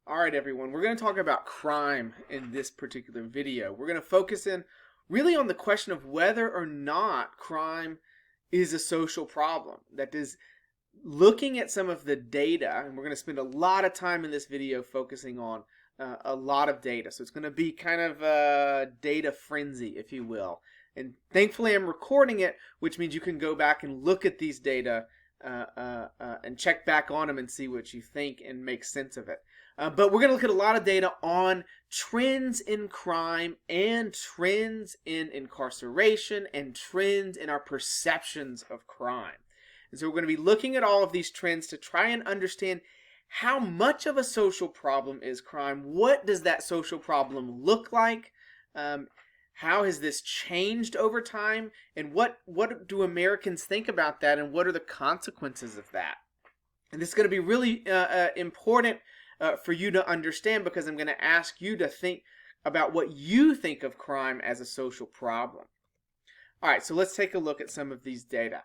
All right, everyone, we're going to talk about crime in this particular video. We're going to focus in really on the question of whether or not crime is a social problem. That is, looking at some of the data, and we're going to spend a lot of time in this video focusing on a lot of data. So it's going to be kind of a data frenzy, if you will. And thankfully, I'm recording it, which means you can go back and look at these data and check back on them and see what you think and make sense of it. But we're going to look at a lot of data on trends in crime and trends in incarceration and trends in our perceptions of crime. And so we're going to be looking at all of these trends to try and understand how much of a social problem is crime. What does that social problem look like? How has this changed over time? And what do Americans think about that? And what are the consequences of that? And this is going to be really important for you to understand, because I'm going to ask you to think about what you think of crime as a social problem. All right, so let's take a look at some of these data.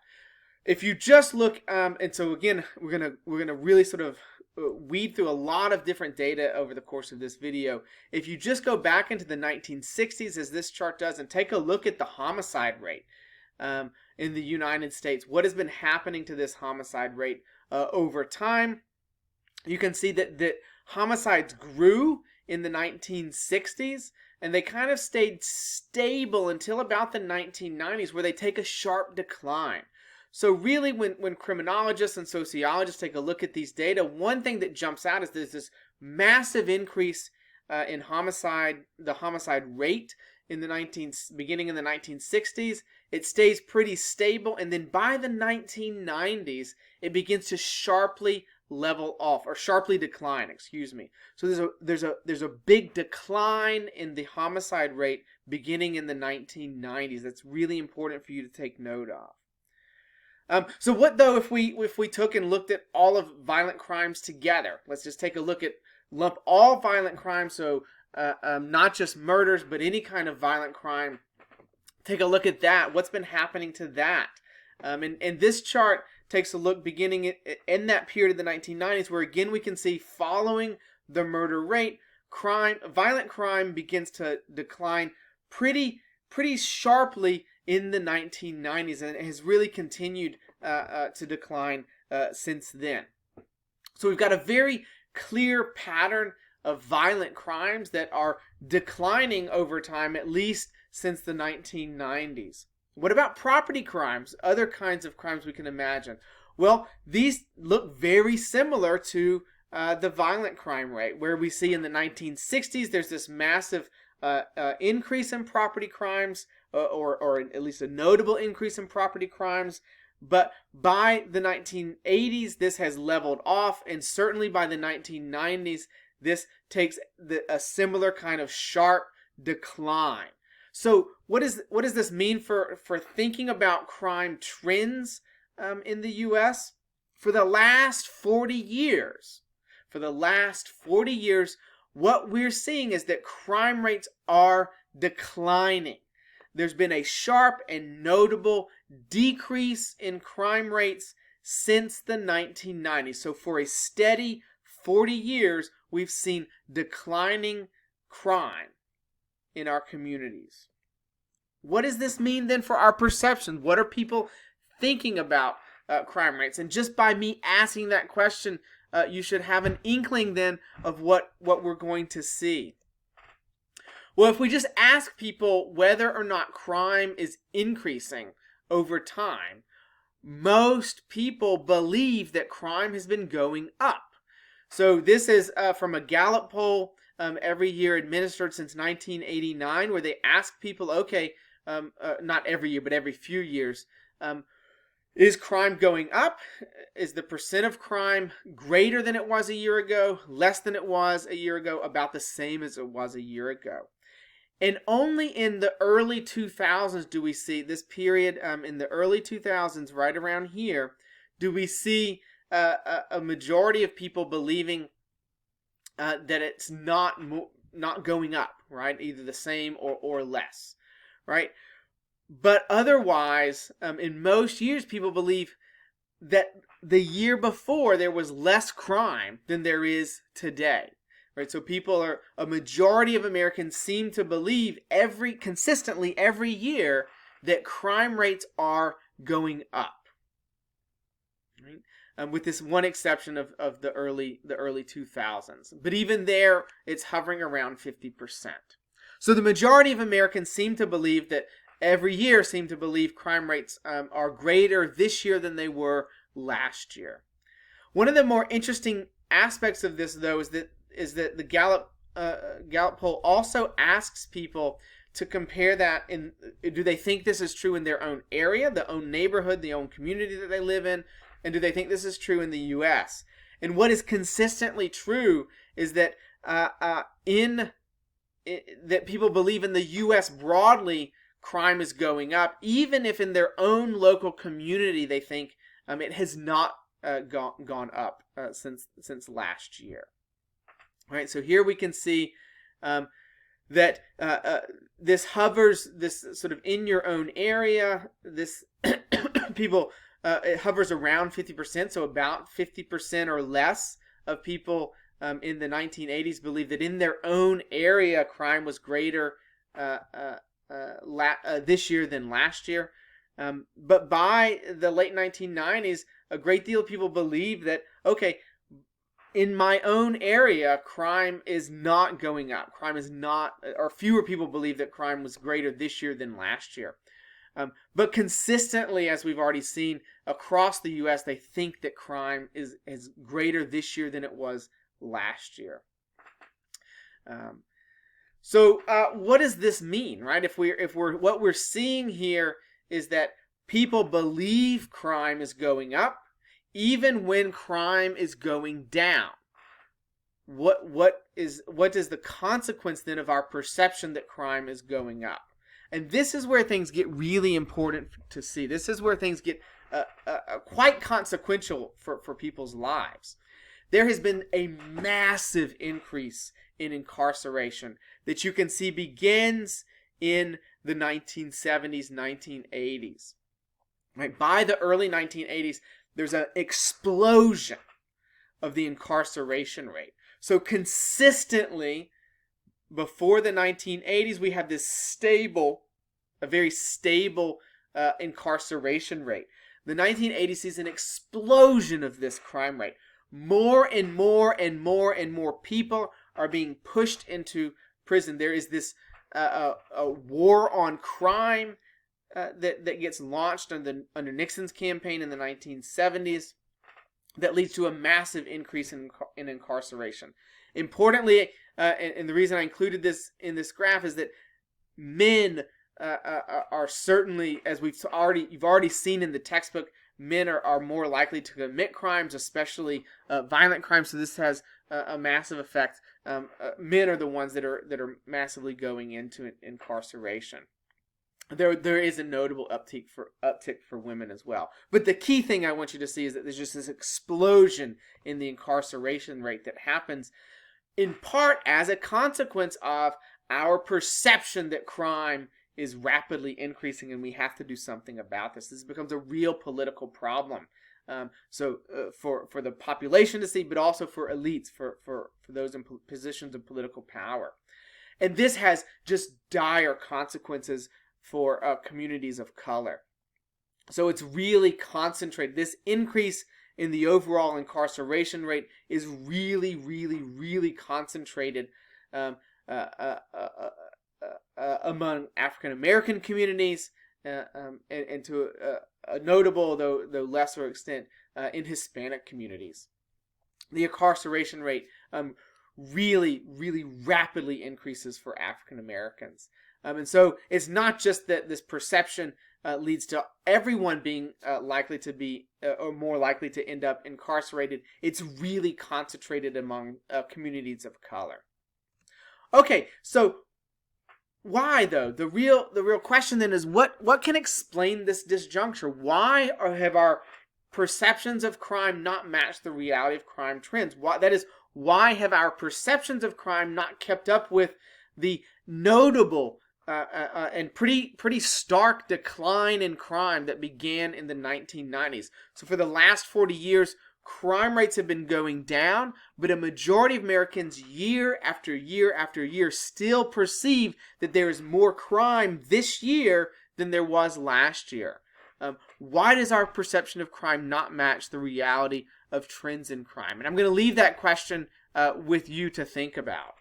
If you just look, and so again, we're gonna really sort of weed through a lot of different data over the course of this video. If you just go back into the 1960s, as this chart does, and take a look at the homicide rate in the United States, what has been happening to this homicide rate over time, you can see that homicides grew in the 1960s, and they kind of stayed stable until about the 1990s, where they take a sharp decline. So really, when criminologists and sociologists take a look at these data, one thing that jumps out is there's this massive increase in the homicide rate in the beginning in the 1960s. It stays pretty stable, and then by the 1990s, it begins to sharply level off, or sharply decline, excuse me. So there's a big decline in the homicide rate beginning in the 1990s. That's really important for you to take note of. So what though if we took and looked at all of violent crimes together? Let's just take a look at, lump all violent crimes, so not just murders, but any kind of violent crime. Take a look at that. What's been happening to that? And this chart takes a look beginning in that period of the 1990s, where again we can see, following the murder rate, violent crime begins to decline pretty sharply in the 1990s, and it has really continued to decline since then. So we've got a very clear pattern of violent crimes that are declining over time, at least since the 1990s. What about property crimes? Other kinds of crimes we can imagine. Well, these look very similar to the violent crime rate, where we see in the 1960s there's this massive increase in property crimes, or at least a notable increase in property crimes. But by the 1980s, this has leveled off, and certainly by the 1990s, this takes a similar kind of sharp decline. So what does this mean for thinking about crime trends in the U.S.? For the last 40 years, what we're seeing is that crime rates are declining. There's been a sharp and notable decrease in crime rates since the 1990s. So for a steady 40 years, we've seen declining crime in our communities. What does this mean then for our perception? What are people thinking about crime rates? And just by me asking that question, you should have an inkling then of what we're going to see. Well, if we just ask people whether or not crime is increasing over time, most people believe that crime has been going up. So this is from a Gallup poll every year administered since 1989, where they ask people, okay, not every year, but every few years, is crime going up? Is the percent of crime greater than it was a year ago, less than it was a year ago, about the same as it was a year ago? And only in the early 2000s do we see this period, in the early 2000s, right around here, do we see a majority of people believing that it's not going up, right? Either the same or less, right? But otherwise, in most years, people believe that the year before there was less crime than there is today. right? So a majority of Americans seem to believe consistently every year that crime rates are going up, right? With this one exception of the early 2000s. But even there, it's hovering around 50%. So the majority of Americans seem to believe crime rates are greater this year than they were last year. One of the more interesting aspects of this, though, is that the Gallup poll also asks people to compare that do they think this is true in their own area, their own neighborhood, the own community that they live in, and do they think this is true in the U.S.? And what is consistently true is that that people believe in the U.S. broadly, crime is going up, even if in their own local community they think it has not gone up since last year. All right, so here we can see that this hovers, this sort of in your own area, this people, it hovers around 50%, so about 50% or less of people in the 1980s believed that in their own area crime was greater this year than last year. But by the late 1990s, a great deal of people believe that, okay, in my own area, crime is not going up. Crime is not, or fewer people believe that crime was greater this year than last year. But consistently, as we've already seen, across the U.S., they think that crime is greater this year than it was last year. So what does this mean, right? If we're what we're seeing here is that people believe crime is going up, even when crime is going down. What is the consequence then of our perception that crime is going up? And this is where things get really important to see. This is where things get quite consequential for people's lives. There has been a massive increase in incarceration that you can see begins in the 1970s, 1980s. Right? By the early 1980s, there's an explosion of the incarceration rate. So consistently, before the 1980s, we have this a very stable incarceration rate. The 1980s sees an explosion of this crime rate. More and more and more and more people are being pushed into prison. There is this a war on crime that gets launched under Nixon's campaign in the 1970s that leads to a massive increase in incarceration. Importantly, and the reason I included this in this graph is that men are certainly, as you've already seen in the textbook, men are more likely to commit crimes, especially violent crimes. So this has a massive effect. Men are the ones that are massively going into incarceration. There is a notable uptick for women as well. But the key thing I want you to see is that there's just this explosion in the incarceration rate that happens in part as a consequence of our perception that crime is rapidly increasing and we have to do something about this. This becomes a real political problem. For the population to see, but also for elites, for those in positions of political power. And this has just dire consequences for communities of color. So it's really concentrated. This increase in the overall incarceration rate is really, really, really concentrated among African American communities and to a notable, though lesser extent, in Hispanic communities. The incarceration rate really, really rapidly increases for African Americans. And so it's not just that this perception leads to everyone being likely to be or more likely to end up incarcerated. It's really concentrated among communities of color. Okay, so why though? The real question then is what can explain this disjuncture? Why have our perceptions of crime not matched the reality of crime trends? Why have our perceptions of crime not kept up with the notable and pretty stark decline in crime that began in the 1990s? So for the last 40 years, crime rates have been going down, but a majority of Americans year after year after year still perceive that there is more crime this year than there was last year. Why does our perception of crime not match the reality of trends in crime? And I'm going to leave that question with you to think about.